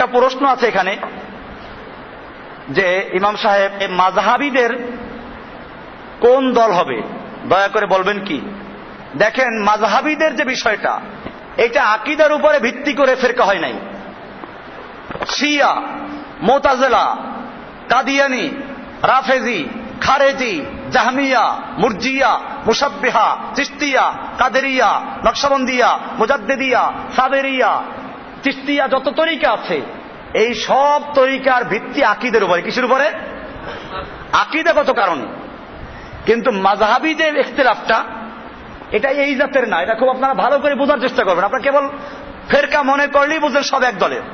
একটা প্রশ্ন আছে এখানে যে ইমাম সাহেব মাযহাবীদের কোন দল হবে, দয়া করে বলবেন কি? দেখেন, মাযহাবীদের যে বিষয়টা, এটা আকীদার উপরে ভিত্তি করে ফিরকা হয় নাই। শিয়া, মুতাজিলা, কাদিয়ানি, রাফেজি, খারেজি, জাহমিয়া, মুরজিয়া, মুশাব্বিহা, চিশতিয়া, কাদেরিয়া, নকশবন্দিয়া, মুজাদ্দিদিয়া, সাবেরিয়া, চিশতিয়া, যত তরিকা আছে এই সব তরিকার ভিত্তি আকীদার উপরে। কিসের উপরে? আকীদাগত কারণে। কিন্তু মাযহাবী যে ইখতিলাফটা, এটা এই জাতের না। এটা খুব আপনারা ভালো করে বোঝার চেষ্টা করবেন। আপনারা কেবল ফেরকা মনে করলেই বুঝলেন সব এক দলের।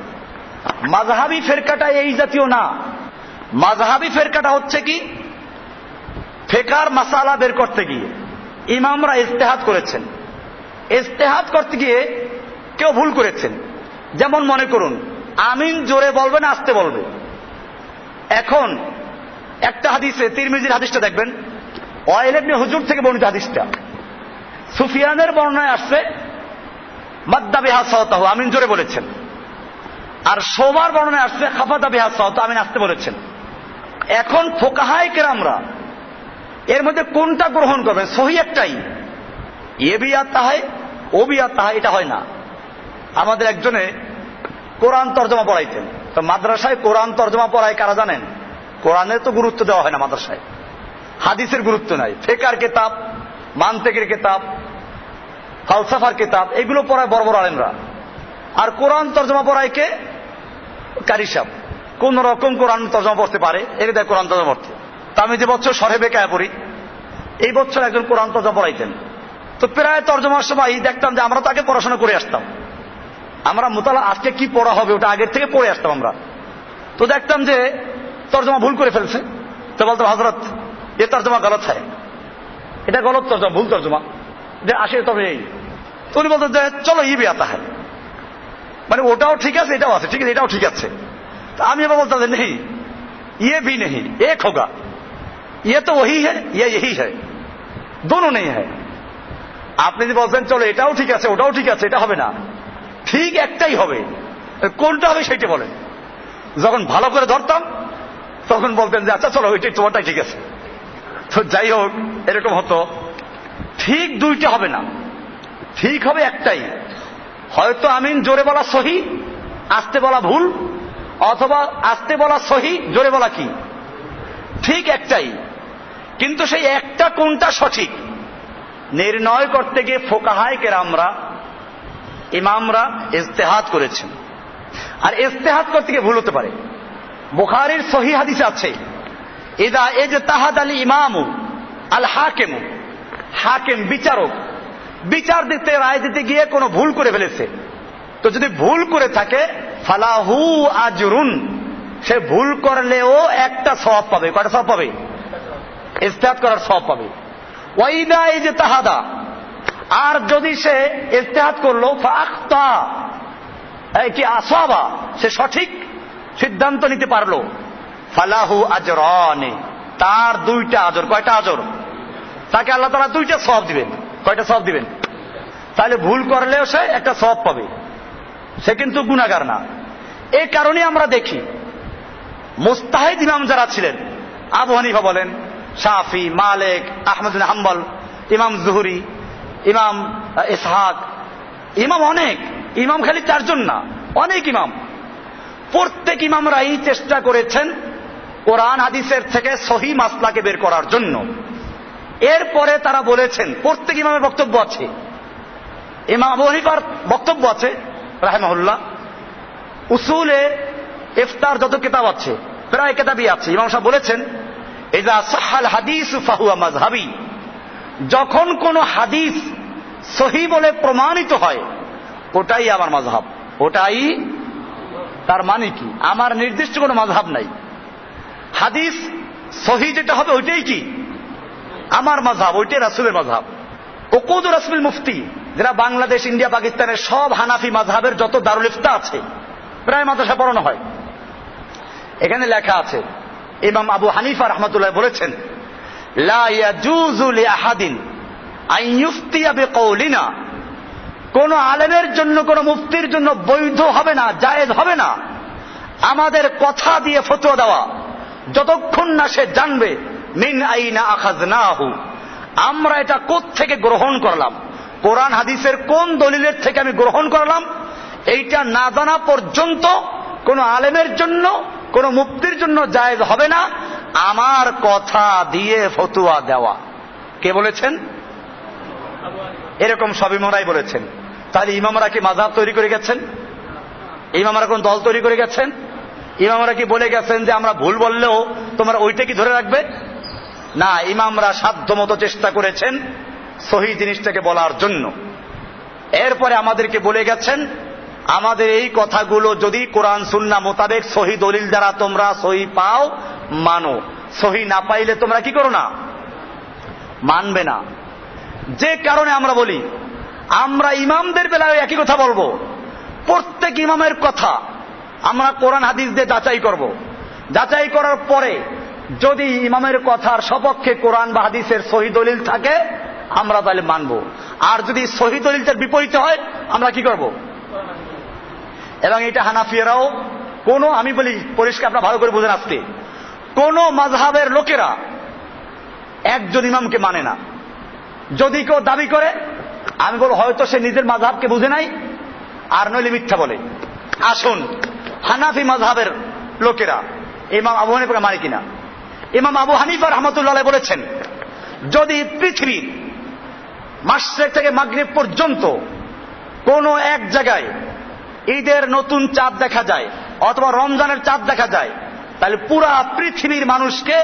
মাযহাবী ফেরকাটা এই জাতীয় না। মাযহাবী ফেরকাটা হচ্ছে কি, ফিকহের মাসালা বের করতে গিয়ে ইমামরা ইজতিহাদ করেছেন। ইজতিহাদ করতে গিয়ে কেউ ভুল করেছেন। যেমন মনে করুন, আমিন জোরে বলবে না আস্তে বলবে। এখন একটা হাদিসে, তিরমিজির হাদিসটা দেখবেন, ওয়াইল ইবনে হুজুর থেকে বর্ণিত হাদিসটা, সুফিয়ানের বর্ণনায় আসছে মাদ্দা বিহা সাওতাহু, আমিন জোরে বলেছেন। আর শোবার বর্ণনায় আসছে খাফাদা বিহা সাওতাহু, আমিন আস্তে বলেছেন। এখন ফুকাহায়ে কেরামরা এর মধ্যে কোনটা গ্রহণ করবেন? সহি একটাই, এ বি আতা হয় ও বি আতা হয়, এটা হয় না। আমাদের একজনে কোরআন তর্জমা পড়াইতেন। তো মাদ্রাসায় কোরআন তর্জমা পড়ায় কারা জানেন? কোরআনের তো গুরুত্ব দেওয়া হয় না মাদ্রাসায়, হাদিসের গুরুত্ব নাই। ফিকহের কিতাব, মানতিকের কিতাব, ফালসাফার কিতাব, এগুলো পড়ায় বড় বড় আলেমরা। আর কোরআন তর্জমা পড়ায় কে? কারি সাহেব। কোন রকম কোরআন তর্জমা পড়তে পারে, একে দেয় কোরআন তর্জমা পড়তে। তা আমি যে বছর শরহে বেকায়া পড়ি, এই বছর একজন কোরআন তর্জমা পড়াইতেন। তো প্রায় তর্জমার সময় দেখতাম যে আমরা তাকে পড়াশোনা করে আসতাম। আমরা মুতালা আজকে কি পড়া হবে ওটা আগের থেকে পড়ে আসতাম আমরা। তো দেখতাম যে তর্জমা ভুল করে ফেলছে। তো বলতাম, হযরত এ তর্জমা গলত হয়, এটা গলত তর্জমা, ভুল তর্জমা, যে আসে তবে এই। তো উনি বলতেন যে চলো ই বি আতা হয়, মানে ওটাও ঠিক আছে এটাও আছে, ঠিক আছে এটাও ঠিক আছে। তো আমি এবার বলতাম যে নেই, ये भी नहीं, एक होगा, ये तो वही है, ये यही है, दोनों नहीं है। আপনি যদি বলছেন চলো এটাও ঠিক আছে ওটাও ঠিক আছে, এটা হবে না, ঠিক একটাই হবে। কোনটা হবে সেটা বলেন। যখন ভালো করে ধরতাম তখন বলতেন যে আচ্ছা চলো ওইটাই তোমারটাই ঠিক আছে। তো যাই হোক, এরকম হতো। ঠিক দুইটা হবে না, ঠিক হবে একটাই। হয়তো আমিন জোরে বলা সহি, আস্তে বলা ভুল, অথবা আস্তে বলা সহি, জোরে বলা কি ঠিক একটাই। কিন্তু সেই একটা কোনটা সঠিক নির্ণয় করতে গিয়ে ফুকাহায়ে কেরামরা, ইমামরা ইজতিহাদ করেছেন। আর ইজতিহাদ করতে গিয়ে ভুল হতে পারে। বুখারীর সহি হাদিসে আছে, ইদা ইজতাহাদ আল ইমামু আল হাকিমু, হাকিম বিচারক, বিচার দিতে রায় দিতে গিয়ে কোনো ভুল করে ফেলেছে। তো যদি ভুল করে থাকে ফালাহু আজরুন, সে ভুল করলেও একটা সওয়াব পাবে। কয়টা সওয়াব পাবে? ইজতিহাদ করার সওয়াব পাবে। ওয়াইদা ইজতাহাদা, আর যদি সে ইজতিহাদ করলো ফাআখতা, কি আসাবা, সে সঠিক সিদ্ধান্ত নিতে পারলো, ফালাহু আজরানি, তার দুইটা আজর। কয়টা আজর? তাকে আল্লাহ তাআলা দুইটা সওয়াব দিবেন। কয়টা সওয়াব দিবেন? তাহলে ভুল করলেও সে একটা সওয়াব পাবে, সে কিন্তু গুনাহগার না। এই কারণে আমরা দেখি মুস্তাহিদ ইমাম যারা ছিলেন, আবু হানিফা বলেন, শাফি, মালিক, আহমদ বিন হাম্বল, ইমাম জুহরি, ইমাম ইসহাক, ইমাম অনেক, ইমাম খালি চারজন না, অনেক ইমাম। প্রত্যেক ইমামরাই চেষ্টা করেছেন কোরআন হাদিসের থেকে সহি মাসলাকে বের করার জন্য। এরপরে তারা বলেছেন, প্রত্যেক ইমামের বক্তব্য আছে। ইমাম আবু হানিফার বক্তব্য আছে রাহিমাহুল্লাহ, উসুলে ইফতার যত কিতাব আছে প্রায় কিতাবই আছে। ইমাম সাহেব বলেছেন, ইযা সাহাল হাদিসু ফাহুয়া মাযহাবি, যখন কোন হাদিস সহি বলে প্রমাণিত হয় ওটাই আমার মাযহাব। ওটাই, তার মানে কি আমার নির্দিষ্ট কোনো মাযহাব নাই। হাদিস সহি যেটা হবে ওইটাই কি আমার মাযহাব, ওইটাই রাসূলের মাযহাব। উকুদ রাসূল মুফতি, যারা বাংলাদেশ, ইন্ডিয়া, পাকিস্তানের সব হানাফি মাযহাবের যত দারুল ইফতা আছে প্রায় মাদ্রাসা পড়ানো হয়। এখানে লেখা আছে, ইমাম আবু হানিফা রাহমাতুল্লাহ বলেছেন, লা ইয়াজুযু লিআহাদিন আন ইফতিয়া বিকাউলিনা, কোন আলেমের জন্য, কোন মুফতির জন্য বৈধ হবে না, জায়েজ হবে না আমাদের কথা দিয়ে ফতোয়া দেওয়া, যতক্ষণ না সে জানবে মিন আইনা আখাযনাহু, আমরা এটা কোত্থেকে গ্রহণ করলাম, কোরআন হাদিসের কোন দলিলের থেকে আমি গ্রহণ করলাম, এইটা না জানা পর্যন্ত কোন আলেমের জন্য, কোন মুফতির জন্য জায়েজ হবে না আমার কথা দিয়ে ফতোয়া দেওয়া। কে বলেছেন? এরকম সব ইমামরাই বলেছেন। তাহলে ইমামরা কি মাযহাব তৈরি করে গেছেন? ইমামরা কোন দল তৈরি করে গেছেন? ইমামরা কি বলে গেছেন যে আমরা ভুল বললেও তোমরা ওইটা কি ধরে রাখবে? না, ইমামরা সাধ্যমতো চেষ্টা করেছেন সহিহ জিনিসটাকে বলার জন্য। এরপরে আমাদেরকে বলে গেছেন আমাদের এই কথাগুলো যদি কোরআন সুন্নাহ মোতাবেক সহিহ দলিল দ্বারা তোমরা সহিহ পাও মানো, সহিহ না পাইলে তোমরা কি করো না, মানবে না। যে কারণে আমরা বলি আমরা ইমামদের বেলায় একই কথা বলবো, প্রত্যেক ইমামের কথা আমরা কোরআন হাদিস দিয়ে যাচাই করব। যাচাই করার পরে যদি ইমামের কথার সপক্ষে কোরআন বা হাদিসের সহিহ দলিল থাকে আমরা তাহলে মানব, আর যদি সহিহ দলিলটার বিপরীতে হয় আমরা কি করব? এবং এটা হানাফিয়ারাও কোন, আমি বলি পরিষ্কার আপনারা ভালো করে বুঝেন, আজকে কোন মাযহাবের লোকেরা একজন ইমামকে মানে না। যদি কেউ দাবি করে আমি বলবো হয়তো সে নিজের মাযহাবকে বুঝে নাই, আর নইলে মিথ্যা বলে। আসুন হানাফি মাযহাবের লোকেরা ইমাম আবু হানিফাকে মানে কিনা। ইমাম আবু হানিফা রাহমাতুল্লাহ আলাইহি বলেছেন যদি পৃথিবীর মাশরিক থেকে মাগরিব পর্যন্ত কোন এক জায়গায় ঈদের নতুন চাঁদ দেখা যায় অথবা রমজানের চাঁদ দেখা যায় তাহলে পুরা পৃথিবীর মানুষকে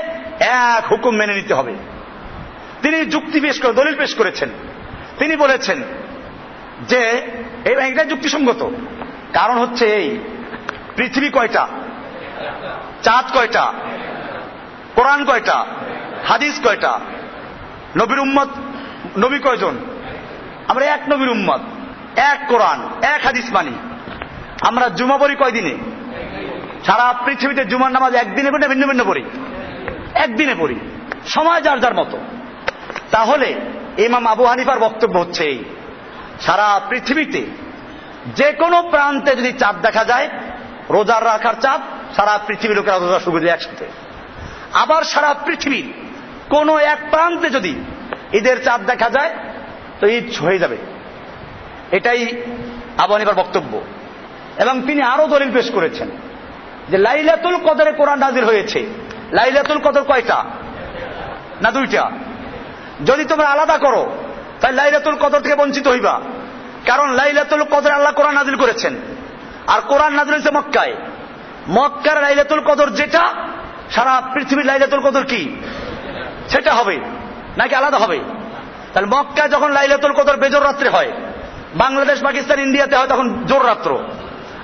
এক হুকুম মেনে নিতে হবে। তিনি যুক্তি পেশ করে দলিল পেশ করেছেন। তিনি বলেছেন যে এটা যুক্তিসঙ্গত, কারণ হচ্ছে এই পৃথিবী কয়টা, চাঁদ কয়টা, কোরআন কয়টা, হাদিস কয়টা, নবীর উম্মত নবী কয়জন, আমরা এক নবীর উম্মত, এক কোরআন, এক হাদিস মানি। আমরা জুমা পড়ি কয়দিনে? সারা পৃথিবীতে জুমার নামাজ একদিনে পড়ি না ভিন্ন ভিন্ন পড়ি? একদিনে পড়ি, সময় যার যার মতো। তাহলে ইমাম আবু হানিফার বক্তব্য হচ্ছে এই, সারা পৃথিবীতে যে কোনো প্রান্তে যদি চাঁদ দেখা যায়, রোজার রাখার চাঁদ, সারা পৃথিবীর লোকেরা রোজা শুরু করে একসাথে। আবার সারা পৃথিবীর কোন এক প্রান্তে যদি ঈদের চাঁদ দেখা যায় তো ঈদ হয়ে যাবে। এটাই আবু হানিফার বক্তব্য। এবং তিনি আরো দলিল পেশ করেছেন যে লাইলাতুল কদরে কোরআন নাজিল হয়েছে। লাইলাতুল কদর কয়টা? না দুইটা। যদি তোমরা আলাদা করো তাহলে লাইলাতুল কদর থেকে বঞ্চিত হইবা, কারণ লাইলাতুল কদর আল্লাহ কোরআন নাজিল করেছেন, আর কোরআন নাজিল হয়েছে মক্কায়। মক্কার লাইলাতুল কদর যেটা, সারা পৃথিবীর লাইলাতুল কদর কি সেটা হবে নাকি আলাদা হবে? তাহলে মক্কায় যখন লাইলাতুল কদর বেজর রাত্রে হয়, বাংলাদেশ পাকিস্তান ইন্ডিয়াতে হয় তখন জোর রাত্র,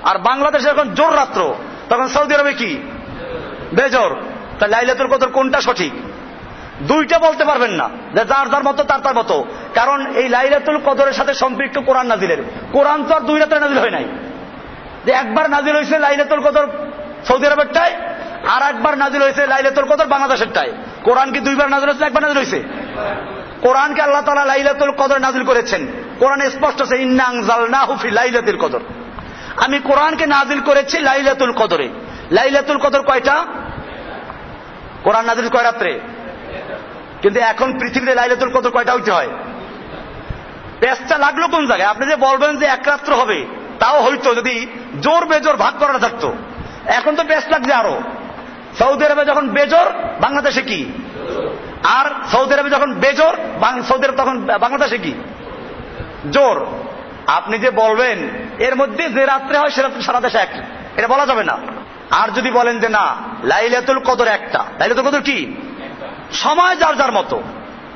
আর বাংলাদেশে যখন জোর রাত্র তখন সৌদি আরবে কি বেজর। তাহলে লাইলাতুল কদর কোনটা সঠিক? দুইটা বলতে পারবেন না, যে যার যার মতো তার তার মতো, কারণ এই লাইলাতুল কদরের সাথে সম্পৃক্ত কোরআন নাজিলের। কোরআন তো আর দুই রাত্রে নাজিল হয় নাই, যে একবার নাজিল হয়েছে লাইলাতুল কদর সৌদি আরবেরটায়, আর একবার নাজিল হয়েছে লাইলাতুল কদর বাংলাদেশেরটায়। কোরআন কি দুইবার নাজিল হয়েছে, একবার নাজিল হয়েছে? কোরআনকে আল্লাহ তাআলা লাইলাতুল কদর নাজিল করেছেন। কোরআনে স্পষ্ট আছে ইন্না আনজালনাহু ফি লাইলাতুল কদর, আমি কোরআনকে নাজিল করেছি লাইলাতুল কদরে। লাইলাতুল কদর কয়টা? কোরআন নাজিল কয় রাত্রে? কিন্তু এখন পৃথিবীতে লাইলাতুল কদর কয়টা হইতে হয়? পেঁচটা লাগলো কোন জায়গায়? আপনি যে বলবেন যে এক রাত্র হবে, তাও হইতো যদি জোর বেজোর ভাগ করা থাকতো। এখন তো পেঁচ লাগছে আরো। সৌদি আরবে যখন বেজোর, বাংলাদেশে কি? আর সৌদি আরবে যখন বেজোর, সৌদি আরব তখন বাংলাদেশে কি জোর। আপনি যে বলবেন এর মধ্যে যে রাত্রে হয় সে রাত্রে সারা দেশে এক, এটা বলা যাবে না। আর যদি বলেন যে না লাইলাতুল কদর একটা, লাইলাতুল কদর কি সময় যার যার মতো,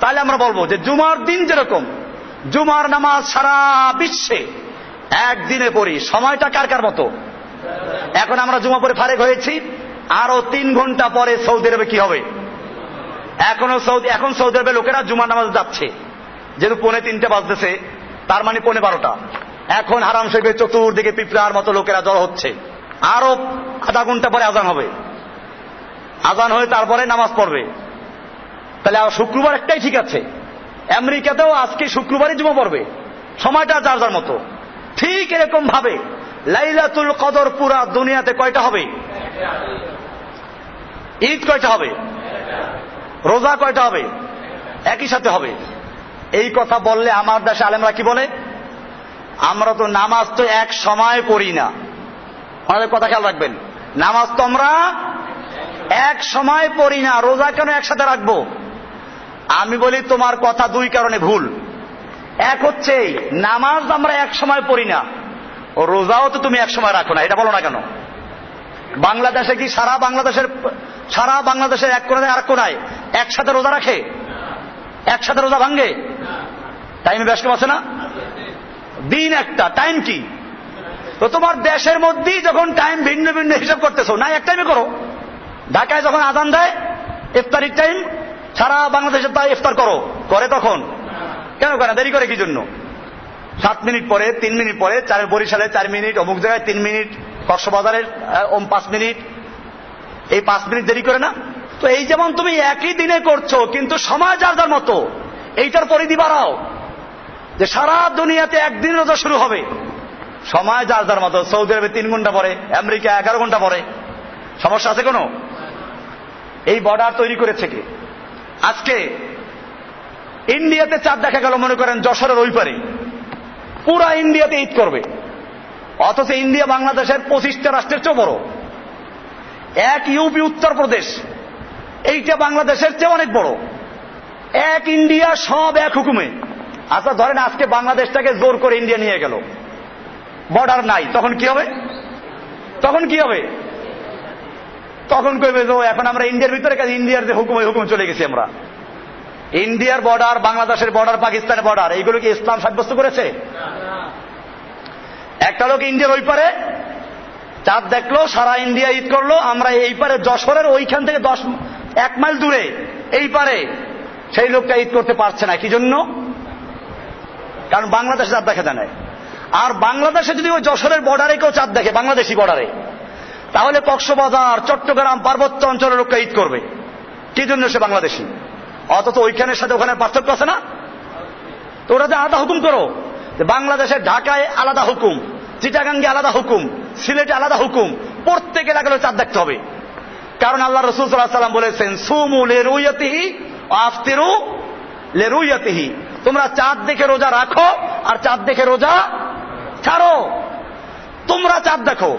তাহলে আমরা বলবো যে জুমার দিন যেরকম জুমার নামাজ সারা বিশ্বে একদিনে পড়ি, সময়টা কার কার মতো? এখন আমরা জুমা পড়ে ফারেক হয়েছি, আরো 3 ঘন্টা পরে সৌদি আরবে কি হবে? এখন সৌদি আরবে লোকেরা জুমার নামাজ যাচ্ছে, যেহেতু 2:45 বাজতেছে, তার মানে 12:15। এখন হারাম শরীফের চতুর্দিকে পিঁপড়ার মতো লোকেরা জড়ো হচ্ছে। আরো আধা ঘন্টা পরে আজান হবে, আজান হয়ে তারপরে নামাজ পড়বে। তাহলে শুক্রবার একটাই ঠিক আছে। আমেরিকাতেও আজকে শুক্রবারই জুমা পড়বে, সময়টা যার যার মতো। ঠিক এরকম ভাবে লাইলাতুল কদর পুরা দুনিয়াতে কয়টা হবে? ঈদ কয়টা হবে? রোজা কয়টা হবে? একই সাথে হবে। এই কথা বললে আমার দেশে আলেমরা কি বলে? আমরা তো নামাজ তো এক সময় পড়ি না। আমাদের কথা খেয়াল রাখবেন, নামাজ তো আমরা এক সময় পড়ি না, রোজা কেন একসাথে রাখবো? আমি বলি তোমার কথা দুই কারণে ভুল। এক হচ্ছে নামাজ আমরা এক সময় পড়ি না, ও রোজাও তো তুমি এক সময় রাখো না, এটা বলো না কেন? বাংলাদেশে কি সারা বাংলাদেশের এক কোনায় আর কোনায় একসাথে রোজা রাখে? একসাথে রোজা ভাঙ্গে? টাইমে ব্যস্ত আছে না? দিন একটা, টাইম কি? তো তোমার দেশের মধ্যেই যখন টাইম ভিন্ন ভিন্ন হিসাব করতেছো, না এক টাইমে করো। ঢাকায় যখন আজান দেয় ইফতারির টাইম, সারা বাংলাদেশে তাই ইফতার করো, করে তখন কেন করে? দেরি করে কি জন্য? 7 মিনিট পরে, 3 মিনিট পরে, বরিশালে 4 মিনিট, অমুক জায়গায় 3 মিনিট, কক্সবাজারের 5 মিনিট, এই 5 মিনিট দেরি করে না? তো এই যেমন তুমি একই দিনে করছো, কিন্তু সময় যার যার মতো, এইটার পরিধি বাড়াও যে সারা দুনিয়াতে একদিন রোজা শুরু হবে, সময় যার যার মতো। সৌদি আরবে 3 ঘন্টা পরে, আমেরিকা 11 ঘন্টা পরে। সমস্যা আছে কোনো? এই বর্ডার তৈরি করেছে কে? আজকে ইন্ডিয়াতে চাঁদ দেখা গেল, মনে করেন যশোরের ওই পারে, পুরা ইন্ডিয়াতে ঈদ করবে, অথচ ইন্ডিয়া বাংলাদেশের 25টা রাষ্ট্রের চেয়ে বড়। এক ইউপি উত্তরপ্রদেশ, এইটা বাংলাদেশের চেয়ে অনেক বড়। এক ইন্ডিয়া, সব এক হুকুমে। আচ্ছা ধরেন আজকে বাংলাদেশটাকে জোর করে ইন্ডিয়া নিয়ে গেল, বর্ডার নাই, তখন কি হবে? তখন কি হবে? তখন কইবে যে এখন আমরা ইন্ডিয়ার ভিতরে, কাজে ইন্ডিয়ার যে হুকুম, হুকুম চলে গেছি আমরা। ইন্ডিয়ার বর্ডার, বাংলাদেশের বর্ডার, পাকিস্তানের বর্ডার, এইগুলো কি ইসলাম সাব্যস্ত করেছে? একটা লোক ইন্ডিয়ার ওই পারে চাঁদ দেখলো, সারা ইন্ডিয়া ঈদ করলো, আমরা এই পারে যশোরের ওইখান থেকে 1 মাইল দূরে এই পারে সেই লোকটা ঈদ করতে পারছে না। কি জন্য? কারণ বাংলাদেশে চাঁদ দেখা যায় না। আর বাংলাদেশে যদি ওই যশোরের বর্ডারে কেউ চাঁদ দেখে, বাংলাদেশি বর্ডারে, তাহলে কক্সবাজার, চট্টগ্রাম, পার্বত্য অঞ্চলের লোকটা ঈদ করবে। কি জন্য? সে বাংলাদেশি। অথচ ওইখানের সাথে ওখানে পার্থক্য আছে না? তো ওরা যে আলাদা হুকুম করো, বাংলাদেশের ঢাকায় আলাদা হুকুম, চিটাগাঙ্গে আলাদা হুকুম, সিলেটে আলাদা হুকুম, প্রত্যেক এলাকায় চাঁদ দেখতে হবে। কারণ আল্লাহ রাসূল সাল্লাল্লাহু আলাইহি ওয়াসাল্লাম বলেছেন, সুমু লিরুয়াতিহি ওয়া আফতিরু লিরুয়াতিহি, তোমরা চাঁদ দেখে রোজা রাখো আর চাঁদ দেখে রোজা ছাড়ো। তোমরা চাঁদ দেখো,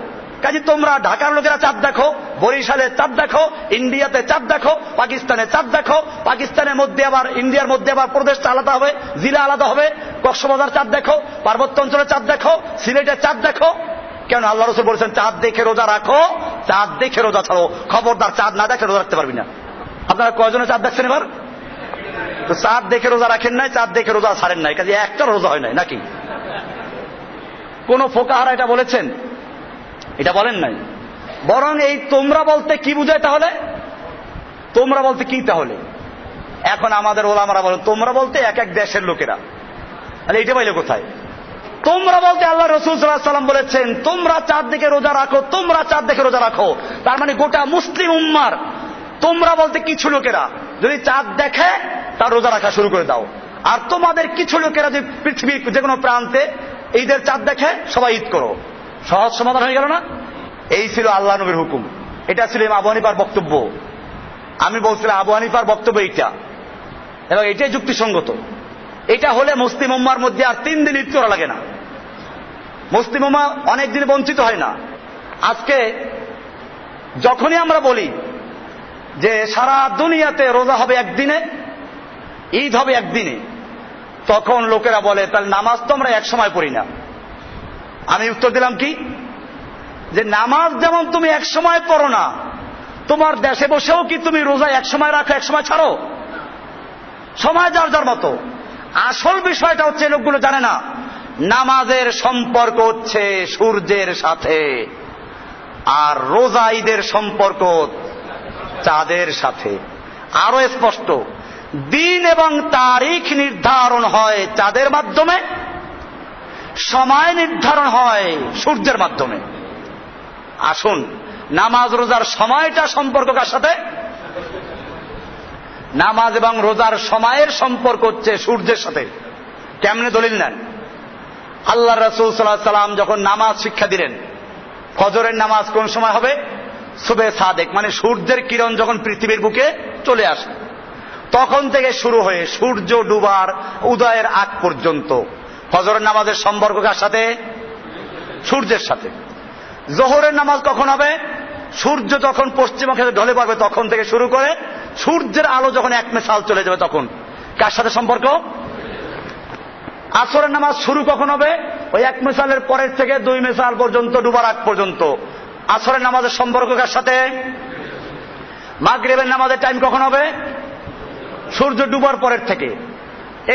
কাজে তোমরা ঢাকার লোকেরা চাঁদ দেখো, বরিশালে চাঁদ দেখো, ইন্ডিয়াতে চাঁদ দেখো, পাকিস্তানে চাঁদ দেখো, পাকিস্তানের মধ্যে আবার, ইন্ডিয়ার মধ্যে আবার প্রদেশটা আলাদা হবে, জেলা আলাদা হবে, কক্সবাজার চাঁদ দেখো, পার্বত্য অঞ্চলে চাঁদ দেখো, সিলেটের চাঁদ দেখো। কেন? আল্লাহ রাসূল বলেছেন চাঁদ দেখে রোজা রাখো, চাঁদ দেখে রোজা ছাড়ো। খবরদার চাঁদ না দেখে রোজা রাখতে পারবি না। আপনারা কয়জনে চাঁদ দেখছেন এবার? তো চাঁদ দেখে রোজা রাখেন নাই, চাঁদ দেখে রোজা ছাড়েন নাই, কাজে একটা রোজা হয় নাই নাকি? কোন ফোকাহারা এটা বলেছেন? এটা বলেন নাই। বরং এই তোমরা বলতে কি বুঝায় তাহলে? তোমরা বলতে কি তাহলে? এখন আমাদের ওলামারা বলেন তোমরা বলতে এক এক দেশের লোকেরা। তাহলে এইটা পাইলে কোথায়? তোমরা বলতে আল্লাহ রাসূল সাল্লাল্লাহু আলাইহি ওয়াসাল্লাম বলেছেন তোমরা চাঁদ দেখে রোজা রাখো, তোমরা চাঁদ দেখে রোজা রাখো। তার মানে গোটা মুসলিম উম্মার তোমরা বলতে কিছু লোকেরা যদি চাঁদ দেখে তার রোজা রাখা শুরু করে দাও। আর তোমাদের কিছু লোকেরা যে পৃথিবীর যে কোনো প্রান্তে ঈদের চাঁদ দেখে সবাই ঈদ করো। সহজ সমাধান হয়ে গেল না? এই ছিল আল্লাহ নবীর হুকুম। এটা ছিল আবু হানিফার বক্তব্য। আমি বলছিলাম আবু হানিফার বক্তব্য এইটা, এবং এটাই যুক্তিসঙ্গত। এটা হলে মুসলিম উম্মার মধ্যে আর 3 দিন ঈদ করা লাগে না, মুসলিম উম্মাহ অনেক দিন বঞ্চিত হয় না। আজকে যখনই আমরা বলি যে সারা দুনিয়াতে রোজা হবে একদিনে, ঈদ হবে একদিনে, তখন লোকেরা বলে তাহলে নামাজ তো আমরা এক সময় পড়ি না। আমি উত্তর দিলাম কি, যে নামাজ যেমন তুমি এক সময় পড়ো না, তোমার দেশে বসেও কি তুমি রোজা এক সময় রাখো এক সময় ছাড়ো? সময় যার যার মতো। আসল বিষয়টা হচ্ছে লোকগুলো জানে না, নামাজের সম্পর্ক হচ্ছে সূর্যের সাথে, আর রোজা ঈদের সম্পর্ক চাঁদের সাথে। আরো স্পষ্ট, দিন এবং তারিখ নির্ধারণ হয় চাঁদের মাধ্যমে, সময় নির্ধারণ হয় সূর্যের মাধ্যমে। আসুন, নামাজ রোজার সময়টা সম্পর্ক কার সাথে? নামাজ এবং রোজার সময়ের সম্পর্ক হচ্ছে সূর্যের সাথে। কেমনে দলিল নেন? আল্লাহ রাসূল সাল্লাল্লাহু আলাইহি সাল্লাম যখন নামাজ শিক্ষা দিলেন, ফজরের নামাজ কোন সময় হবে? সুবে সাদেক, মানে সূর্যের কিরণ যখন পৃথিবীর বুকে চলে আসে তখন থেকে শুরু হয়ে সূর্য ডুবার উদয়ের আগ পর্যন্ত ফজরের নামাজের সম্পর্ক কার সাথে? সূর্যের সাথে। জোহরের নামাজ কখন হবে? সূর্য যখন পশ্চিমবঙ্গে ঢলে পড়বে তখন থেকে শুরু করে সূর্যের আলো যখন এক মেসাল চলে যাবে তখন কার সাথে সম্পর্ক? আসরের নামাজ শুরু কখন হবে? ওই এক মেসালের পরের থেকে 2 মেসাল পর্যন্ত, ডুবার আগ পর্যন্ত আসরের নামাজের সম্পর্ক কার সাথে? মাগরিবের নামাজের টাইম কখন হবে? সূর্য ডুবার পরের থেকে।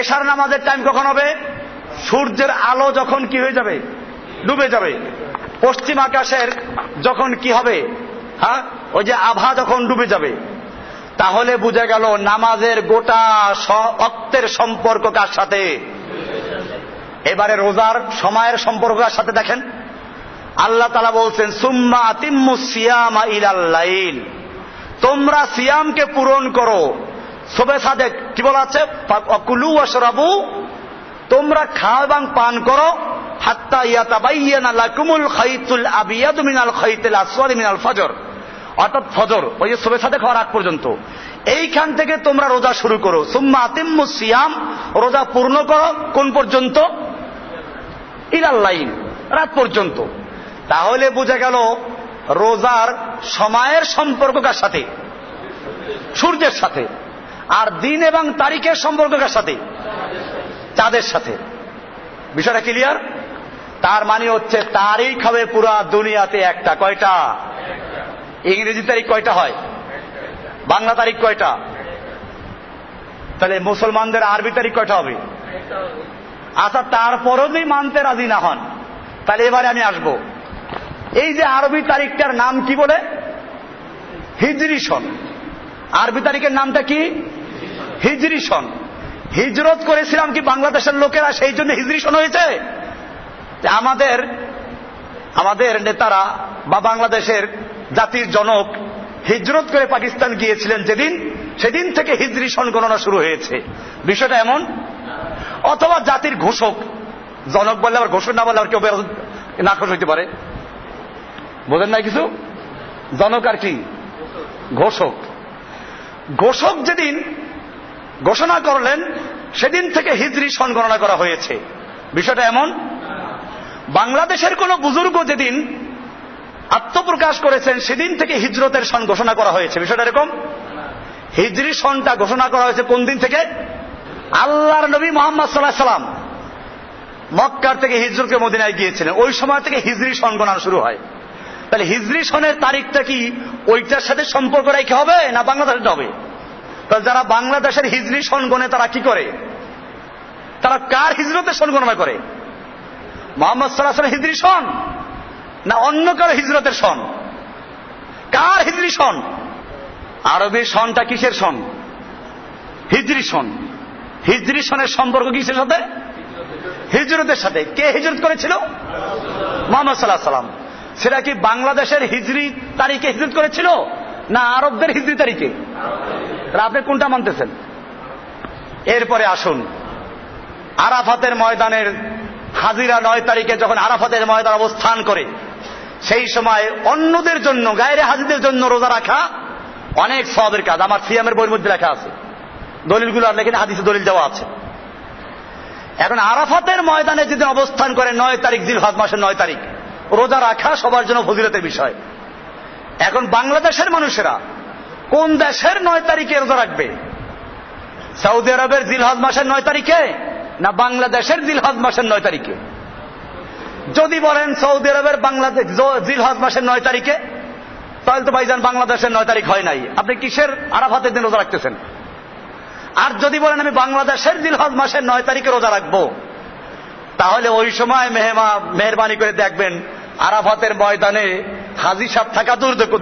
এশার নামাজের টাইম কখন হবে? সূর্যের আলো যখন কি হয়ে যাবে? ডুবে যাবে। পশ্চিম আকাশের যখন কি হবে? হ্যাঁ, ওই যে আভা যখন ডুবে যাবে। তাহলে বোঝা গেল নামাজের গোটা ওয়াক্তের সম্পর্ক কার সাথে? এবারে রোজার সময়ের সম্পর্ক কার সাথে দেখেন। আল্লাহ তাআলা বলছেন সুম্মা আতিম্মুস সিয়ামা ইলাল লাইল, তোমরা সিয়ামকে পূরণ করো। সুবে সাদেক কি বলা আছে? ফাকুলু ওয়াশরাবু, তোমরা খাও এবং পান করো। হাত্তা ইয়াতাবায়্যানা লাকুমুল খাইতুল আবিয়াদু মিনাল খাইতিল আসওয়াদি মিনাল ফজর, অর্থাৎ ফজর ওই যে সুবে সাদেক হওয়ার আগ পর্যন্ত এইখান থেকে তোমরা রোজা শুরু করো। সুম্মা আতিম্মুস সিয়াম, রোজা পূর্ণ করো কোন পর্যন্ত? ইলাল লাইল, রাত পর্যন্ত। তাহলে বোঝা গেল রোজার সময়ের সম্পর্ক কার সাথে? সূর্যের সাথে। আর দিন এবং তারিখের সম্পর্ক কার সাথে? চাঁদের সাথে। বিষয়টা ক্লিয়ার? তার মানে হচ্ছে তারিখ হবে পুরা দুনিয়াতে একটা। কয়টা? ইংরেজি তারিখ কয়টা হয়? বাংলা তারিখ কয়টা? তাহলে মুসলমানদের আরবি তারিখ কয়টা হবে? আচ্ছা, তারপরও যদি মানতে রাজি না হন তাহলে এবারে আমি আসব। এই যে আরবি তারিখটার নাম কি বলে? হিজরি সন। আরবি তারিখের নামটা কি? হিজরি সন। হিজরত করেছিলাম কি বাংলাদেশের লোকেরা, সেই জন্য হিজরি সন হয়েছে? আমাদের নেতারা বা বাংলাদেশের জাতির জনক হিজরত করে পাকিস্তান গিয়েছিলেন যেদিন, সেদিন থেকে হিজরি সন গণনা শুরু হয়েছে। বিষয়টা এমন। অথবা জাতির ঘোষক, জনক বললে আবার ঘোষক না বললে আবার কেউ নাখোশ হইতে পারে, বোঝেন নাই কিছু? জনক আর কি? ঘোষক। ঘোষক যেদিন ঘোষণা করলেন সেদিন থেকে হিজরি সন গণনা করা হয়েছে। বিষয়টা এমন। বাংলাদেশের কোন বুজুর্গ যেদিন আত্মপ্রকাশ করেছেন সেদিন থেকে হিজরতের সন ঘোষণা করা হয়েছে। বিষয়টা এরকম। হিজরি সনটা ঘোষণা করা হয়েছে কোন দিন থেকে? আল্লাহর নবী মুহাম্মদ সাল্লাল্লাহু আলাইহি ওয়াসাল্লাম মক্কার থেকে হিজরত করে মদিনায় গিয়েছিলেন, ওই সময় থেকে হিজরি সন গণনা শুরু হয়। তাহলে হিজরি সনের তারিখটা কি ওইটার সাথে সম্পর্ক রেখে হবে না বাংলাদেশের হবে? তাহলে যারা বাংলাদেশের হিজরি সন গণে তারা কি করে? তারা কার হিজরতের সন গণনা করে? মুহাম্মদ সাল্লাল্লাহু আলাইহি ওয়াসাল্লাম হিজরি সন না অন্য কারো হিজরতের সন? কার হিজরি সন? আরবি সনটা কিসের সন? হিজরি সন। হিজরি সনের সম্পর্ক কিসের সাথে? হিজরতের সাথে। কে হিজরত করেছিল? মুহাম্মদ সাল্লাল্লাহু আলাইহি ওয়াসাল্লাম। সেটা কি বাংলাদেশের হিজরি তারিখে হিজরত করেছিল না আরবদের হিজরি তারিখে? আপনি কোনটা মানতেছেন? এরপরে আসুন, আরাফাতের ময়দানের হাজিরা 9 তারিখে যখন আরাফাতের ময়দান অবস্থান করে, সেই সময় অন্যদের জন্য, গায়রে হাজিদের জন্য রোজা রাখা অনেক সওয়াবের কাজ। আমার সিয়ামের বইয়ের মধ্যে লেখা আছে, দলিলগুলো আর লেখেন, হাদিসে দলিল দেওয়া আছে। এখন আরাফাতের ময়দানে যেদিন অবস্থান করে 9 তারিখ, জিলহজ মাসের 9 তারিখ, রোজা রাখা সবার জন্য ফজিলতের বিষয়। এখন বাংলাদেশের মানুষেরা কোন দেশের 9 তারিখে রোজা রাখবে? সৌদি আরবের জিলহজ মাসের 9 তারিখে না বাংলাদেশের জিলহজ মাসের 9 তারিখে? যদি বলেন সৌদি আরবের বাংলাদেশ জিলহজ মাসের 9 তারিখে, তাহলে তো ভাইজান বাংলাদেশের 9 তারিখ হয় নাই, আপনি কিসের আরাফাতের দিন রোজা রাখতেছেন? আর যদি বলেন আমি বাংলাদেশের জিলহজ মাসের 9 তারিখে রোজা রাখবো, তাহলে ওই সময় মেহরবানি করে দেখবেন আরাফাতের ময়দানে হাজী সাহেব থাকা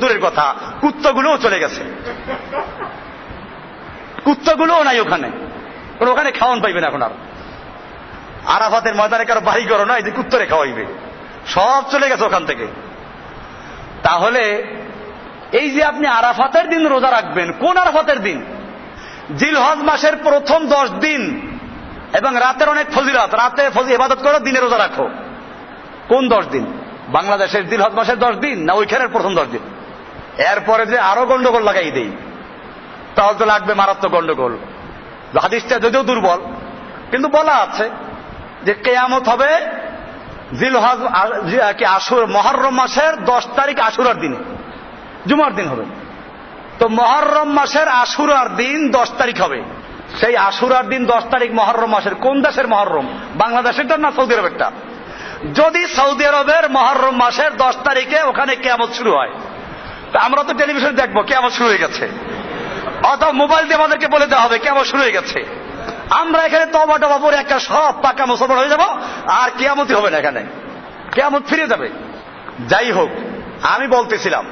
দূরের কথা, কুত্তগুলোও চলে গেছে। কুত্তগুলোও নাই ওখানে, ওখানে খাওয়ান পাইবেন এখন। আর আরাফাতের ময়দানে কারো বাড়ি করো না, এই যে কুত্তরে খাওয়াইবে, সব চলে গেছে ওখান থেকে। তাহলে এই যে আপনি আরাফাতের দিন রোজা রাখবেন, কোন আরাফাতের দিন? জিলহজ মাসের প্রথম 10 দিন এবং রাতের অনেক ফজিলত, রাতে ইবাদত করো, দিনে রোজা রাখো। কোন 10 দিন? বাংলাদেশের জিলহজ মাসের 10 দিন না ওইখানের প্রথম 10 দিন? এরপরে যে আরো গন্ডগোল লাগাই দেই, তাহলে তো লাগবে মারাত্মক গন্ডগোল। হাদিসটা যদিও দুর্বল, কিন্তু বলা আছে যে কিয়ামত হবে জিলহজ মুহররম মাসের 10 তারিখ আশুরার দিনে, জুমার দিন হবে। তো মুহররম মাসের আশুরার দিন 10 তারিখ হবে। সেই আশুরার দিন 10 তারিখ মুহররম মাসের কোন দেশের মুহররম? বাংলাদেশেরটা না সৌদি আরবেরটা? যদি সৌদি আরবের মুহররম মাসের 10 তারিখে ওখানে কিয়ামত শুরু হয়, তা আমরা তো টেলিভিশনে দেখবো কিয়ামত শুরু হয়ে গেছে, অথবা মোবাইল দিয়ে আমাদেরকে বলে দেওয়া হবে কিয়ামত শুরু হয়ে গেছে। আমরা এখানে তওবা টবা পরে একটা সব পাকা মুসলমান হয়ে যাব, আর কিয়ামতই হবে না, এখানে কিয়ামত ফিরে যাবে। যাই হোক, আমি বলতেছিলাম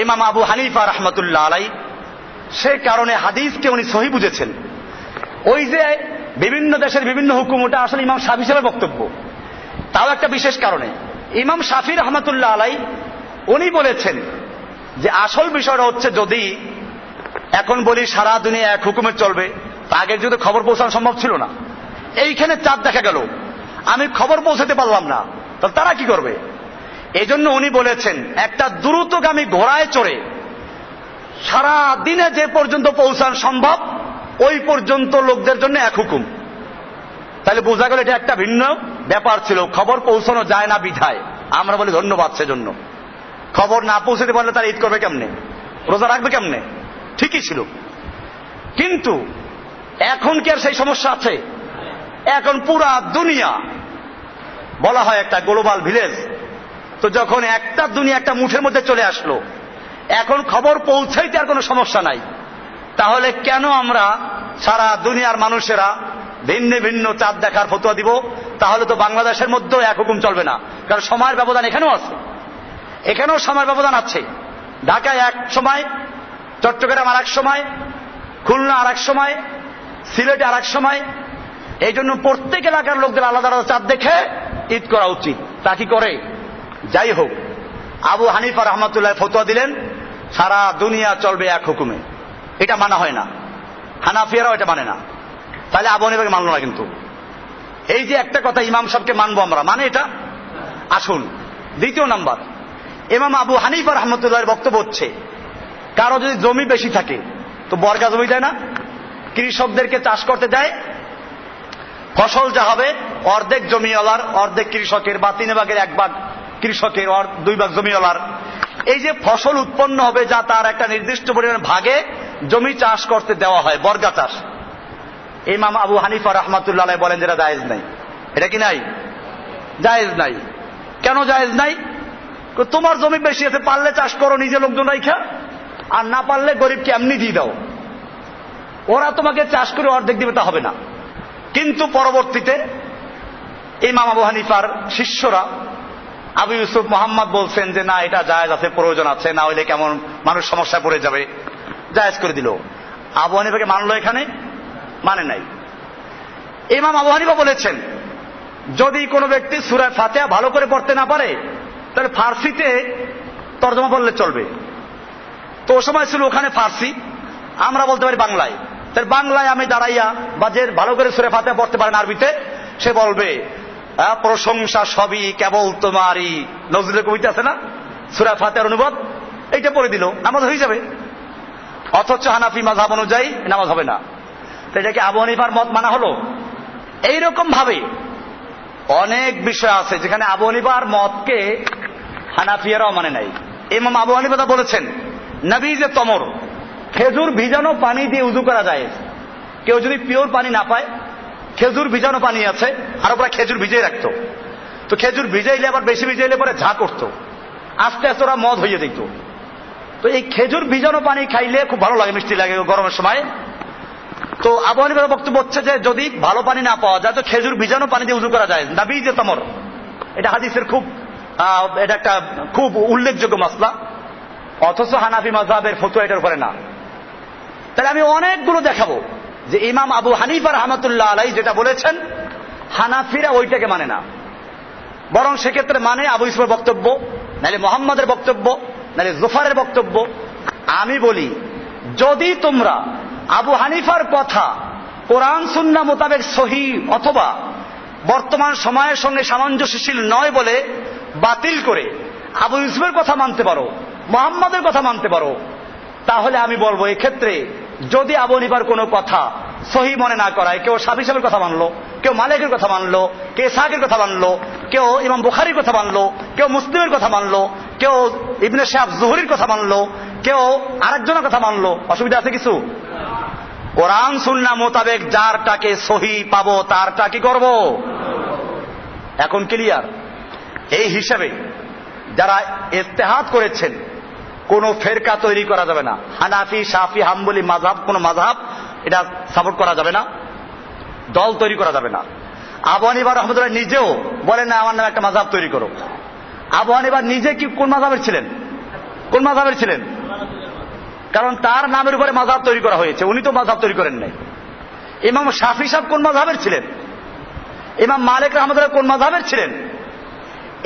ইমাম আবু হানিফা রাহমাতুল্লাহ আলাইহি সে কারণে হাদিসকে উনি সহিহ বুঝেছেন। ওই যে বিভিন্ন দেশের বিভিন্ন হুকুম, ওটা আসলে ইমাম শাফি সাহেবের বক্তব্য, তাও একটা বিশেষ কারণে। ইমাম শাফি রাহমাতুল্লাহ আলাইহি উনি বলেছেন যে আসল বিষয়টা হচ্ছে, যদি এখন বলি সারা দুনিয়া এক হুকুমে চলবে, আগে যদি খবর পৌঁছানো সম্ভব ছিল না। এইখানে চাঁদ দেখা গেল, আমি খবর পৌঁছাতে পারলাম না, তো তারা কি করবে? এই জন্য উনি বলেছেন একটা দ্রুতগামী ঘোড়ায় চড়ে সারা দিনে যে পর্যন্ত পৌঁছানো সম্ভব ওই পর্যন্ত লোকদের জন্য এক হুকুম। তাহলে বোঝা গেল এটা একটা ভিন্ন ব্যাপার ছিল, খবর পৌঁছানো যায় না বিধায় আমরা বলি ধন্যবাদ। সেজন্য খবর না পৌঁছাতে পারলে তারা ঈদ করবে কেমনে, রোজা রাখবে কেমনে? ঠিকই ছিল। কিন্তু এখন কি আর সেই সমস্যা আছে? এখন পুরা দুনিয়া বলা হয় একটা গ্লোবাল ভিলেজ। তো যখন একটা দুনিয়া একটা মুঠের মধ্যে চলে আসলো, এখন খবর পৌঁছাইতে আর কোনো সমস্যা নাই। তাহলে কেন আমরা সারা দুনিয়ার মানুষেরা ভিন্ন ভিন্ন চাঁদ দেখার ফতোয়া দিব? তাহলে তো বাংলাদেশের মধ্যেও এক হুকুম চলবে না, কারণ সময়ের ব্যবধান এখানেও আছে, এখানেও সময়ের ব্যবধান আছে। ঢাকায় এক সময়, চট্টগ্রাম আর এক সময়, খুলনা আর এক সময়, সিলেটে আর এক সময়। এই জন্য প্রত্যেক এলাকার লোকদের আলাদা আলাদা চাঁদ দেখে ঈদ করা উচিত। তা কি করে? যাই হোক, আবু হানিফা রহমাতুল্লাহ ফতোয়া দিলেন সারা দুনিয়া চলবে এক হুকুমে। এটা মানা হয় না, হানাফিয়ারাও এটা মানে না। তাহলে আবু হানিফাকে মানলো না। কিন্তু এই যে একটা কথা, ইমাম সাহেবকে মানবো আমরা, মানে এটা। আসুন দ্বিতীয় নাম্বার, ইমাম আবু হানিফা রহমাতুল্লাহর বক্তব্য হচ্ছে, কারো যদি জমি বেশি থাকে তো বর্গা জমি দেয় না, কৃষকদেরকে চাষ করতে দেয়। ফসল যা হবে অর্ধেক জমিওয়ালার, অর্ধেক কৃষকের, বা 3 ভাগের 1 ভাগ কৃষকের, 2 ভাগ জমিওয়ালার। এই যে ফসল উৎপন্ন হবে যা তার একটা নির্দিষ্ট পরিমাণ ভাগে জমি চাষ করতে দেওয়া হয়, বর্গা চাষ। ইমাম আবু হানিফা রাহমাতুল্লাহ বলেন যেটা জায়েজ নাই। এটা কি নাই? জায়েজ নাই। কেন জায়েজ নাই? তোমার জমি বেশি আছে, পারলে চাষ করো নিজে লোকজন রাইখা, আর না পারলে গরিবকে এমনি দিয়ে দাও। ওরা তোমাকে চাষ করে অর্ধেক দিবে তা হবে না। কিন্তু পরবর্তীতে ইমাম আবু হানিফার শিষ্যরা আবু ইউসুফ মোহাম্মদ বলছেন যে না, এটা জায়েজ আছে, প্রয়োজন আছে, না হইলে কেমন মানুষ সমস্যায় পড়ে যাবে, জায়েজ করে দিল। আবু হানিফাকে মানলো? এখানে মানে নাই। ইমাম আবু হানিফা বলেছেন যদি কোনো ব্যক্তি সূরা ফাতিহা ভালো করে পড়তে না পারে তাহলে ফার্সিতে তর্জমা বললে চলবে। তো ও সময় ছিল ওখানে ফার্সি, আমরা বলতে পারি বাংলায়। তাহলে বাংলায় আমি দাঁড়াইয়া, বা যে ভালো করে সূরা ফাতিহা পড়তে পারেন আরবিতে, সে বলবে প্রশংসা সবই কেবল তোমারই। নজরুলের কবিতা আছে না, সূরা ফাতিহার অনুবাদ, এইটা পড়ে দিল, নামাজ হয়ে যাবে। অথচ হানাফি মাযহাব অনুযায়ী নামাজ হবে না। তো এটাকে আবু হানিফার মত মানা হলো। এইরকম ভাবে অনেক বিষয় আছে যেখানে আবু হানিফার মতকে হানাফিয়ারাও মানে নাই। ইমাম আবু হানিফা বলেছেন নবী যে তমর, খেজুর ভিজানো পানি দিয়ে উযু করা যায়। কেউ যদি পিওর পানি না পায়, খেজুর ভিজানো পানি আছে, আর ওরা খেজুর ভিজিয়ে রাখতো। তো খেজুর ভিজাইলে আবার বেশি ভিজাইলে পরে ঝা করতো, আস্তে আস্তে ওরা মদ হইয়ে দিত। তো এই খেজুর ভিজানো পানি খাইলে খুব ভালো লাগে, মিষ্টি লাগে গরমের সময়। তো আবু হানিফার বক্তব্য হচ্ছে যে যদি ভালো পানি না পাওয়া যায় তো খেজুর ভিজানো পানি দিয়ে উযু করা যায়। নবী যে তমর, এটা হাদিসের খুব এটা একটা খুব উল্লেখযোগ্য মাসলা। অথচ হানাফি মাযহাবের ফতোয়া এটার উপরে না। তাহলে আমি অনেকগুলো দেখাবো যে ইমাম আবু হানিফা রাহমাতুল্লাহ আলাইহি যেটা বলেছেন হানাফিরা ওইটাকে মানে না, বরং সেক্ষেত্রে মানে আবু ইউসুফের বক্তব্য, নাহলে মুহাম্মাদের বক্তব্য, নাহলে জুফারের বক্তব্য। আমি বলি যদি তোমরা আবু হানিফার কথা কোরআন সুন্নাহ মোতাবেক সহি অথবা বর্তমান সময়ের সঙ্গে সামঞ্জস্যশীল নয় বলে বাতিল করে আবু ইউসুফের কথা মানতে পারো, মুহাম্মাদের কথা মানতে পারো, তাহলে আমি বলবো এক্ষেত্রে যদি আবু হানিফার কোনো কথা সহি মনে না করায়, কেউ শাফিঈ সাহেবের কথা মানলো, কেউ মালিকের কথা মানলো, কেউ ইসহাকের কথা মানলো, কেউ ইমাম বুখারীর কথা মানলো, কেউ মুসলিমের কথা মানলো, কেউ ইবনে শিহাব জুহরির কথা মানলো, কেউ আরেকজনের কথা মানলো, অসুবিধা আছে কিছু? কোরআন সুন্নাহ মোতাবেক যারটাকে সহি পাবো তারটা কি করব? এখন ক্লিয়ার? এই হিসাবে যারা ইজতিহাদ করেছেন কোন ফেরকা তৈরি করা যাবে না। হানাফি, শাফি, হাম্বলি মাযহাব, কোন মাযহাব এটা সাপোর্ট করা যাবে না, দল তৈরি করা যাবে না। আবু হানিফা রাহমাতুল্লাহ নিজেও বলেন না আমার নামে একটা মাযহাব তৈরি করো। আবু হানিফা নিজে কি কোন মাযহাবের ছিলেন? কোন মাযহাবের ছিলেন? কারণ তার নামের উপরে মাযহাব তৈরি করা হয়েছে, উনি তো মাযহাব তৈরি করেন নাই। ইমাম শাফি সাহেব কোন মাযহাবের ছিলেন? ইমাম মালিক রাহমাতুল্লাহ কোন মাযহাবের ছিলেন?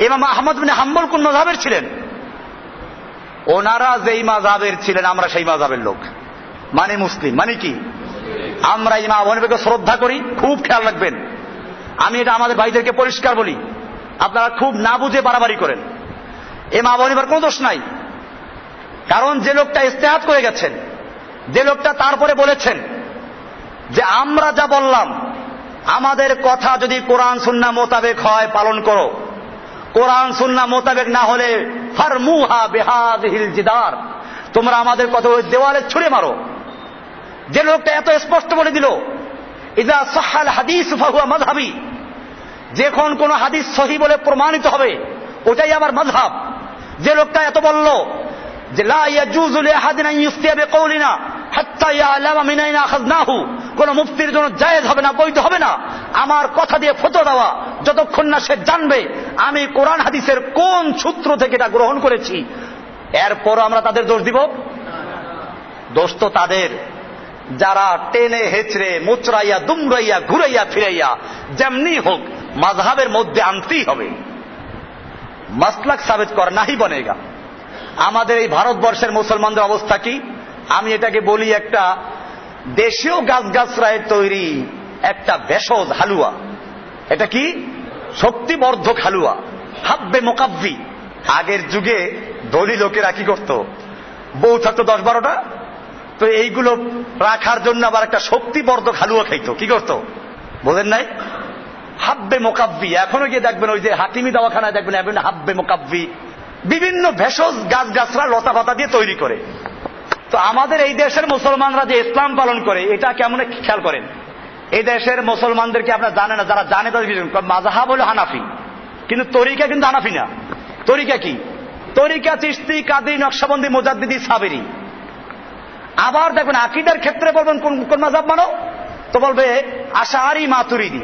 ইমাম আহমদ বিন হাম্বল কোন মাযহাবের ছিলেন? ওনারা যেই মাযহাবের ছিলেন আমরা সেই মাযহাবের লোক, মানে মুসলিম। মানে কি? আমরা ইমাম আবু হানিফাকে শ্রদ্ধা করি। খুব খেয়াল রাখবেন, আমি এটা আমাদের ভাইদেরকে পরিষ্কার বলি, আপনারা খুব না বুঝে বাড়াবাড়ি করেন। ইমাম আবু হানিফার কোনো দোষ নাই, কারণ যে লোকটা ইজতিহাদ করে গেছেন, যে লোকটা তারপরে বলেছেন যে আমরা যা বললাম আমাদের কথা যদি কোরআন সুন্নাহ মোতাবেক হয় পালন করো, কোরআন সুন্নাহ মোতাবেক না হলে ফারমুহা বিহাযিহিল জিদার, তোমরা আমাদের কথা ওই দেওয়ালে ছুঁড়ে মারো। যে লোকটা এত স্পষ্ট বলে দিল ইযা সাহহাল হাদিস ফাহুয়া মাযহাবি, যখন কোন হাদিস সহি বলে প্রমাণিত হবে ওটাই আমার মাযহাব। যে লোকটা এত বলল যে লা ইয়াজুযু লিআহাদিন আন ইফতিয়া বিকাউলিনা হাত্তা ইয়ালামা মিন আইনা আখাযনাহু, কোন মুফতির জন্য জায়েজ হবে না, বৈধ হবে না আমার কথা দিয়ে ফতোয়া দেওয়া যতক্ষণ না সে জানবে আমি কোরআন হাদিসের কোন সূত্র থেকে এটা গ্রহণ করেছি। এরপর আমরা তাদের দোষ দিব? দোষ তো তাদের যারা টেনে হেচড়ে মুচড়াইয়া দুমড়াইয়া ঘুরাইয়া ফিরাইয়া যেমনি হোক মাযহাবের মধ্যে আনতেই হবে, মাসলাক সাবিত কর নাহি বনেগা। আমাদের এই ভারতবর্ষের মুসলমানদের অবস্থা কি? আমি এটাকে বলি একটা দেশীয় গাছগাছরায় তৈরি একটা ভেষজ হালুয়া। এটা কি? শক্তিবর্ধক হালুয়া, হাব্বে মোকাব্বি। আগের যুগে ধনী লোকেরা কি করত? বউ থাকতো 10-12টা, তো এইগুলো রাখার জন্য আবার একটা শক্তিবর্ধক হালুয়া খাইতো। কি করত বোঝেন নাই? হাব্বে মোকাব্বি। এখনো গিয়ে দেখবেন ওই যে হাকিমি দাওয়াখানায় দেখবেন এখন হাব্বে মোকাব্বি, বিভিন্ন ভেষজ গাছগাছরা লতা পাতা দিয়ে তৈরি করে। তো আমাদের এই দেশের মুসলমানরা যে ইসলাম পালন করে এটা কেমন খেয়াল করেন। এই দেশের মুসলমানদেরকে আপনারা জানেন না, যারা জানে তাদের মাযহাব হলো হানাফি, কিন্তু তরিকা কিন্তু হানাফি না। তরিকা কি? তরিকা চিশতি, কাদরি, নকশবন্দি, মুজাদ্দিদি, সাবেরি। আবার দেখবেন আকীদার ক্ষেত্রে বলবেন কোন কোন মাযহাব মানো, তো বলবে আশআরী, মাতুরিদি।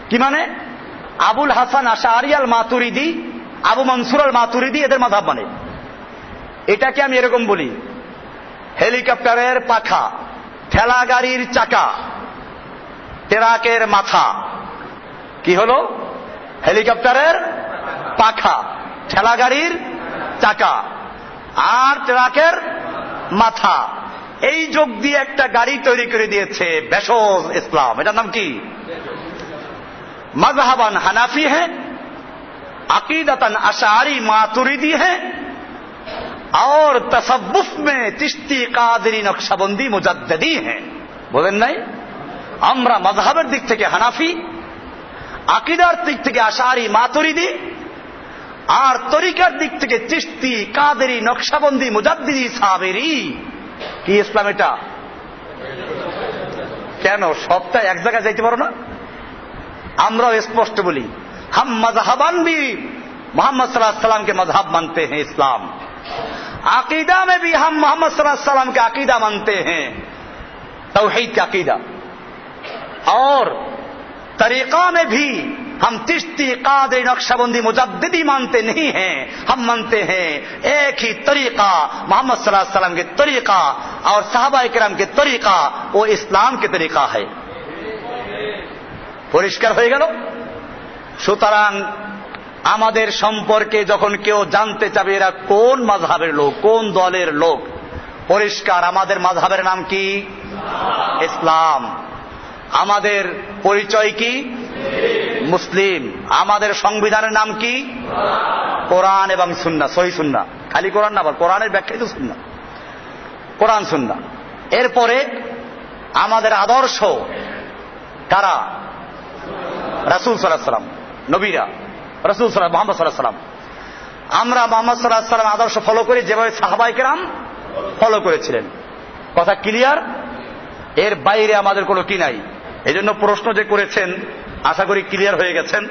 কি মানে? আবুল হাসান আশআরী আল মাতুরিদি, আবু মনসুর আল মাতুরিদি এদের মাযহাব মানে। এটাকে আমি এরকম বলি, হেলিকপ্টারের পাখা, ঠেলা গাড়ির চাকা, ট্রাকের মাথা। কি হলো? হেলিকপ্টারের পাখা, ঠেলা গাড়ির চাকা আর ট্রাকের মাথা, এই যোগ দিয়ে একটা গাড়ি তৈরি করে দিয়েছে ভেষজ ইসলাম। এটার নাম কি? मजहबन हनाफी है, अकीदतन अशारी मातुरीदी है और तसव्वुफ में चिश्ती, कादरी, नक्शबंदी, मुजद्दिदी हैं। बोलें नहीं? আমরা মাযহাবের দিক থেকে হানাফি, আকীদার দিক থেকে আশআরী, মাতুরিদি, আর তরিকার দিক থেকে চিশতি, কাদেরি, নকশবন্দি, মুজাদ্দিদি, সাবেরি। কি ইসলাম এটা? কেন সবটা এক জায়গায় যাইতে পারো না? আমরাও স্পষ্ট বলি हम मजहबन भी मोहम्मद सल्लल्लाहु अलैहि वसल्लम के मजहब मानते हैं इस्लाम, अकीदा में भी हम मोहम्मद सल्लल्लाहु अलैहि वसल्लम के अकीदा मानते हैं, तौहीद का अकीदा, और तरीका में भी हम चिश्ती, कादरी, नक्शबंदी, मुजद्दिदी मानते नहीं हैं। हम मानते हैं एक ही तरीका मोहम्मद सल्लल्लाहु अलैहि वसल्लम के तरीका और सहाबाए किराम के तरीका, वो इस्लाम के तरीका है। পরিষ্কার হয়ে গেল? সুতরাং আমাদের সম্পর্কে যখন কেউ জানতে চাবে এরা কোন মাযহাবের লোক, কোন দলের লোক, পরিষ্কার আমাদের মাযহাবের নাম কি? ইসলাম। আমাদের পরিচয় কি? মুসলিম। আমাদের সংবিধানের নাম কি? কোরআন এবং সুন্নাহ, সহিহ সুন্নাহ। খালি কোরআন না, আবার কোরআনের ব্যাখ্যাই তো সুন্নাহ, কোরআন সুন্নাহ। এরপরে আমাদের আদর্শ কারা? রাসূল সাল্লাল্লাহু আলাইহি ওয়াসাল্লাম, নবীরা, রাসূল সাল্লাল্লাহু মুহাম্মদ সাল্লাল্লাহু আলাইহি ওয়াসাল্লাম। আমরা মুহাম্মদ সাল্লাল্লাহু আলাইহি ওয়াসাল্লাম আদর্শ ফলো করি যেভাবে সাহাবায়ে কেরাম ফলো করেছিলেন। কথা ক্লিয়ার? এর বাইরে আমাদের কোনো কি নাই। এই জন্য প্রশ্ন যে করেছেন আশা করি ক্লিয়ার হয়ে গেছেন।